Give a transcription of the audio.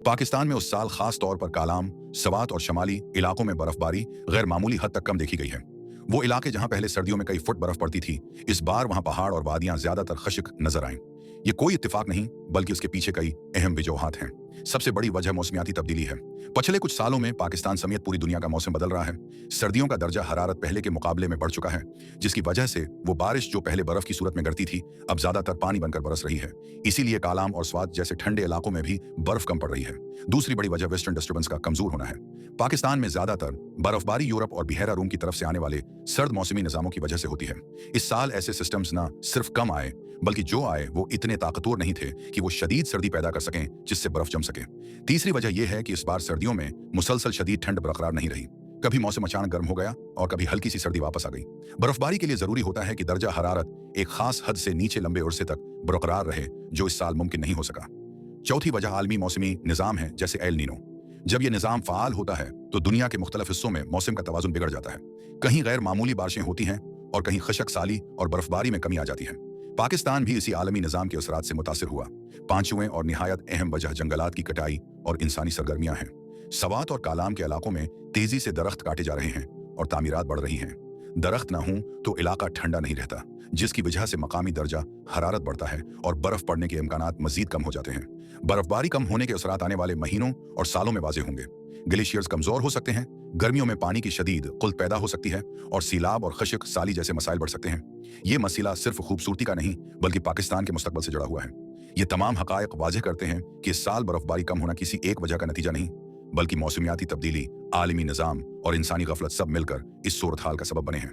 पाकिस्तान में उस साल खास तौर पर कालाम, सवात और शमाली इलाकों में बर्फबारी गैर मामूली हद तक कम देखी गई है। वो इलाके जहां पहले सर्दियों में कई फुट बर्फ पड़ती थी, इस बार वहां पहाड़ और वादियां ज्यादातर खश्क नजर आईं। ये कोई इत्तेफाक नहीं, बल्कि उसके पीछे कई अहम वजूहात हैं। सबसे बड़ी वजह मौसमियाती तब्दीली है। पिछले कुछ सालों में पाकिस्तान समेत पूरी दुनिया का मौसम बदल रहा है। सर्दियों का दर्जा हरारत पहले के मुकाबले में बढ़ चुका है, जिसकी वजह से वो बारिश जो पहले बर्फ की सूरत में गिरती थी, अब ज्यादातर पानी बनकर बरस रही है। इसीलिए कालाम और स्वात जैसे ठंडे इलाकों में भी बर्फ कम पड़ रही है। दूसरी बड़ी वजह वेस्टर्न डिस्टर्बेंस का कमजोर होना है। पाकिस्तान में ज्यादातर बर्फबारी यूरोप और बहरा रूम की तरफ से आने वाले सर्द मौसमी निजामों की वजह से होती है। इस साल ऐसे सिस्टम्स न सिर्फ कम आए, बल्कि जो आए वो इतने ताकतवर नहीं थे कि वो शदीद सर्दी पैदा कर सकें जिससे बर्फ जम सके। तीसरी वजह यह है कि इस बार सर्दियों में मुसलसल शदीद ठंड बरकरार नहीं रही। कभी मौसम अचानक गर्म हो गया और कभी हल्की सी सर्दी वापस आ गई। बर्फबारी के लिए जरूरी होता है कि दर्जा हरारत एक खास हद से नीचे लंबे अरसे तक बरकरार रहे, जो इस साल मुमकिन नहीं हो सका। चौथी वजह आलमी मौसमी निजाम है, जैसे एल नीनो। जब यह निजाम फाल होता है तो दुनिया के मुख्तलिफ हिस्सों में मौसम का तवाजुन बिगड़ जाता है। कहीं गैर मामूली बारिशें होती हैं और कहीं खशक साली और बर्फबारी में कमी आ जाती है। पाकिस्तान भी इसी आलमी निजाम के असरात से मुतासिर हुआ। पांचवें और निहायत अहम वजह जंगलात की कटाई और इंसानी सरगर्मियां हैं। सवात और कालाम के इलाकों में तेजी से दरख्त काटे जा रहे हैं और तामीरात बढ़ रही हैं। दरख्त ना हो तो इलाका ठंडा नहीं रहता, जिसकी वजह से मकामी दर्जा हरारत बढ़ता है और बर्फ पड़ने के इम्कानात मजीद कम हो जाते हैं। बर्फबारी कम होने के असरात आने वाले महीनों और सालों में वाजे होंगे। ग्लेशियर्स कमजोर हो सकते हैं, गर्मियों में पानी की शदीद कुल्त पैदा हो सकती है और सीलाब और खशक साली जैसे मसाइल बढ़ सकते हैं। ये मसला सिर्फ खूबसूरती का नहीं, बल्कि पाकिस्तान के मुस्तकबिल से जुड़ा हुआ है। ये तमाम हकायक वाज़ेह करते हैं कि इस साल बर्फबारी कम होना किसी एक वजह का नतीजा नहीं, बल्कि मौसमियाती तब्दीली, आलमी निज़ाम और इंसानी गफलत सब मिलकर इस सूरत हाल का सबब बने हैं।